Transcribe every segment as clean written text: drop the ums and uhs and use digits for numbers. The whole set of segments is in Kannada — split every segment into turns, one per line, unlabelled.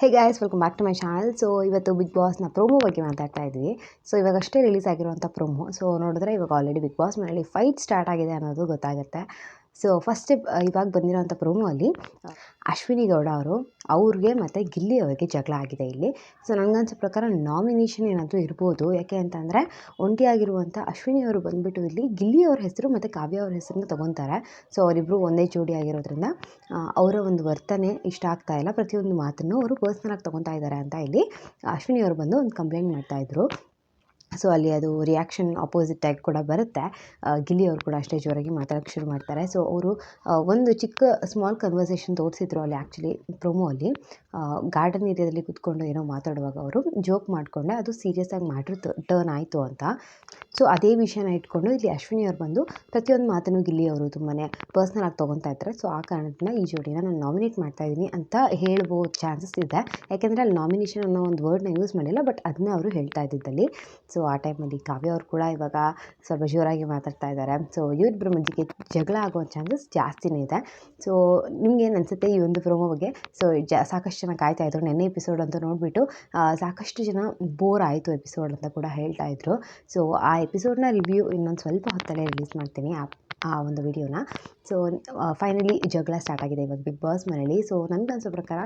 Hey guys, welcome back to my channel. So ಇವತ್ತು ಬಿಗ್ ಬಾಸ್ನ ಪ್ರೋಮೋ ಬಗ್ಗೆ ಮಾತಾಡ್ತಾ ಇದ್ವಿ. ಸೊ ಇವಾಗಷ್ಟೇ ರಿಲೀಸ್ ಆಗಿರುವಂಥ ಪ್ರೋಮೋ. ಸೊ ನೋಡಿದ್ರೆ ಇವಾಗ ಆಲ್ರೆಡಿ ಬಿಗ್ ಬಾಸ್ ಮನೆಯಲ್ಲಿ ಫೈಟ್ ಸ್ಟಾರ್ಟ್ ಆಗಿದೆ ಅನ್ನೋದು ಗೊತ್ತಾಗುತ್ತೆ. ಸೊ ಫಸ್ಟ್ ಇವಾಗ ಬಂದಿರೋಂಥ ಪ್ರೋಮೋ ಅಲ್ಲಿ ಅಶ್ವಿನಿ ಗೌಡ ಅವ್ರಿಗೆ ಮತ್ತು ಗಿಲ್ಲಿ ಅವರಿಗೆ ಜಗಳ ಆಗಿದೆ ಇಲ್ಲಿ. ಸೊ ನನಗನ್ಸೋ ಪ್ರಕಾರ ನಾಮಿನೇಷನ್ ಏನಾದರೂ ಇರ್ಬೋದು. ಯಾಕೆ ಅಂತಂದರೆ ಒಂಟಿಯಾಗಿರುವಂಥ ಅಶ್ವಿನಿ ಅವರು ಬಂದುಬಿಟ್ಟು ಇಲ್ಲಿ ಗಿಲ್ಲಿ ಅವ್ರ ಹೆಸರು ಮತ್ತು ಕಾವ್ಯ ಅವ್ರ ಹೆಸರನ್ನ ತೊಗೊತಾರೆ. ಸೊ ಅವರಿಬ್ಬರು ಒಂದೇ ಜೋಡಿ ಆಗಿರೋದ್ರಿಂದ ಅವರ ಒಂದು ವರ್ತನೆ ಇಷ್ಟ ಆಗ್ತಾ ಇಲ್ಲ. ಪ್ರತಿಯೊಂದು ಮಾತನ್ನು ಅವರು ಪರ್ಸ್ನಲಾಗಿ ತೊಗೊತಾ ಇದ್ದಾರೆ ಅಂತ ಇಲ್ಲಿ ಅಶ್ವಿನಿ ಅವರು ಬಂದು ಒಂದು ಕಂಪ್ಲೇಂಟ್ ಮಾಡ್ತಾಯಿದ್ರು. ಸೊ ಅಲ್ಲಿ ಅದು ರಿಯಾಕ್ಷನ್ ಆಪೋಸಿಟ್ ಆಗಿ ಕೂಡ ಬರುತ್ತೆ. ಗಿಲ್ಲಿ ಅವರು ಕೂಡ ಅಷ್ಟೇ ಜೋರಾಗಿ ಮಾತಾಡೋಕ್ಕೆ ಶುರು ಮಾಡ್ತಾರೆ. ಸೊ ಅವರು ಒಂದು ಚಿಕ್ಕ ಸ್ಮಾಲ್ ಕನ್ವರ್ಸೇಷನ್ ತೋರಿಸಿದ್ರು ಅಲ್ಲಿ ಆ್ಯಕ್ಚುಲಿ ಪ್ರೋಮೋ ಅಲ್ಲಿ. ಗಾರ್ಡನ್ ಏರಿಯಾದಲ್ಲಿ ಕೂತ್ಕೊಂಡು ಏನೋ ಮಾತಾಡುವಾಗ ಅವರು ಜೋಕ್ ಮಾಡಿಕೊಂಡೆ ಅದು ಸೀರಿಯಸ್ ಆಗಿ ಮ್ಯಾಟ್ರ್ ಟರ್ನ್ ಆಯಿತು ಅಂತ. ಸೊ ಅದೇ ವಿಷಯನ ಇಟ್ಕೊಂಡು ಇಲ್ಲಿ ಅಶ್ವಿನಿ ಅವ್ರು ಬಂದು ಪ್ರತಿಯೊಂದು ಮಾತನ್ನು ಗಿಲ್ಲಿ ಅವರು ತುಂಬಾ ಪರ್ಸ್ನಲ್ ಆಗಿ ತೊಗೊತಾ ಇದ್ದಾರೆ. ಸೊ ಆ ಕಾರಣದಿಂದ ಈ ಜೋಡಿನ ನಾನು ನಾಮಿನೇಟ್ ಮಾಡ್ತಾಯಿದ್ದೀನಿ ಅಂತ ಹೇಳ್ಬೋದು ಚಾನ್ಸಸ್ ಇದೆ. ಯಾಕೆಂದರೆ ಅಲ್ಲಿ ನಾಮಿನೇಷನ್ ಅನ್ನೋ ಒಂದು ವರ್ಡ್ನ ಯೂಸ್ ಮಾಡಿಲ್ಲ, ಬಟ್ ಅದನ್ನೇ ಅವರು ಹೇಳ್ತಾ ಇದ್ದಿದ್ದಲ್ಲಿ. ಸೊ ಆ ಟೈಮಲ್ಲಿ ಕಾವ್ಯ ಅವರು ಕೂಡ ಇವಾಗ ಸ್ವಲ್ಪ ಜೋರಾಗಿ ಮಾತಾಡ್ತಾ ಇದ್ದಾರೆ. ಸೊ ಇವರಿಬ್ಬರ ಮಧ್ಯೆ ಜಗಳ ಆಗುವ ಚಾನ್ಸಸ್ ಜಾಸ್ತಿನೇ ಇದೆ. ಸೊ ನಿಮ್ಗೇನು ಅನಿಸುತ್ತೆ ಈ ಒಂದು ಪ್ರೋಮೋ ಬಗ್ಗೆ? ಸೊ ಸಾಕಷ್ಟು ಜನ ಕಾಯ್ತಾ ಇದ್ರು ನೆನ್ನೆ ಎಪಿಸೋಡ್ ಅಂತ ನೋಡಿಬಿಟ್ಟು. ಸಾಕಷ್ಟು ಜನ ಬೋರ್ ಆಯಿತು ಎಪಿಸೋಡ್ ಅಂತ ಕೂಡ ಹೇಳ್ತಾ ಇದ್ರು. ಸೊ ಆ ಎಪಿಸೋಡ್ನ ರಿವ್ಯೂ ಇನ್ನೊಂದು ಸ್ವಲ್ಪ ಹೊತ್ತಲ್ಲೇ ರಿಲೀಸ್ ಮಾಡ್ತೀನಿ ಆ ಒಂದು ವಿಡಿಯೋನ. ಸೊ ಫೈನಲಿ ಜಗಳ ಸ್ಟಾರ್ಟ್ ಆಗಿದೆ ಇವಾಗ ಬಿಗ್ ಬಾಸ್ ಮನೇಲಿ. ಸೊ ನನಗೆ ಅನಿಸೋ ಪ್ರಕಾರ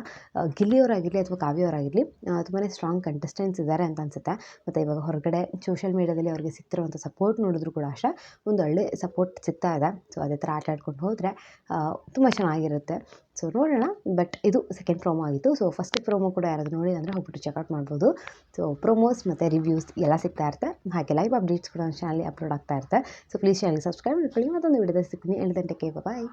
ಗಿಲ್ಲಿಯವರಾಗಿರಲಿ ಅಥವಾ ಕಾವ್ಯವರಾಗಿರಲಿ ತುಂಬಾ ಸ್ಟ್ರಾಂಗ್ ಕಂಟೆಸ್ಟೆಂಟ್ಸ್ ಇದ್ದಾರೆ ಅಂತ ಅನಿಸುತ್ತೆ. ಮತ್ತು ಇವಾಗ ಹೊರಗಡೆ ಸೋಷಿಯಲ್ ಮೀಡಿಯಾದಲ್ಲಿ ಅವ್ರಿಗೆ ಸಿಗ್ತಿರುವಂಥ ಸಪೋರ್ಟ್ ನೋಡಿದ್ರು ಕೂಡ ಅಷ್ಟೇ ಒಂದು ಒಳ್ಳೆ ಸಪೋರ್ಟ್ ಸಿಗ್ತಾ ಇದೆ. ಸೊ ಅದೇ ಥರ ಆಟ ಆಡ್ಕೊಂಡು ಹೋದರೆ ತುಂಬ ಚೆನ್ನಾಗಿರುತ್ತೆ. ಸೊ ನೋಡೋಣ. ಬಟ್ ಇದು ಸೆಕೆಂಡ್ ಪ್ರೋಮೋ ಆಗಿತ್ತು. ಸೊ ಫಸ್ಟ್ ಪ್ರೋಮೋ ಕೂಡ ಯಾರಾದರೂ ನೋಡಿಲ್ಲ ಅಂದರೆ ಹೋಗ್ಬಿಟ್ಟು ಚೆಕ್ಔಟ್ ಮಾಡ್ಬೋದು. ಸೊ ಪ್ರೋಮೋಸ್ ಮತ್ತು ರಿವ್ಯೂಸ್ ಎಲ್ಲ ಸಿಗ್ತಾ ಇರುತ್ತೆ. ಹಾಗೆ ಲೈವ್ ಅಪ್ಡೇಟ್ಸ್ ಕೂಡ ಚಾನಲ್ ಅಪ್ಲೋಡ್ ಆಗ್ತಾ ಇರುತ್ತೆ. ಸೊ ಪ್ಲೀಸ್ ಚಾನಲ್ಗೆ ಸಬ್ಸ್ಕ್ರೈಬ್ ಮಾಡ್ಕೊಳ್ಳಿ. ಮತ್ತೊಂದು ವಿಡಿಯೋದಲ್ಲಿ ಸಿಗ್ತೀನಿ. 8 ಗಂಟೆಗೆ ಬಾಯ್.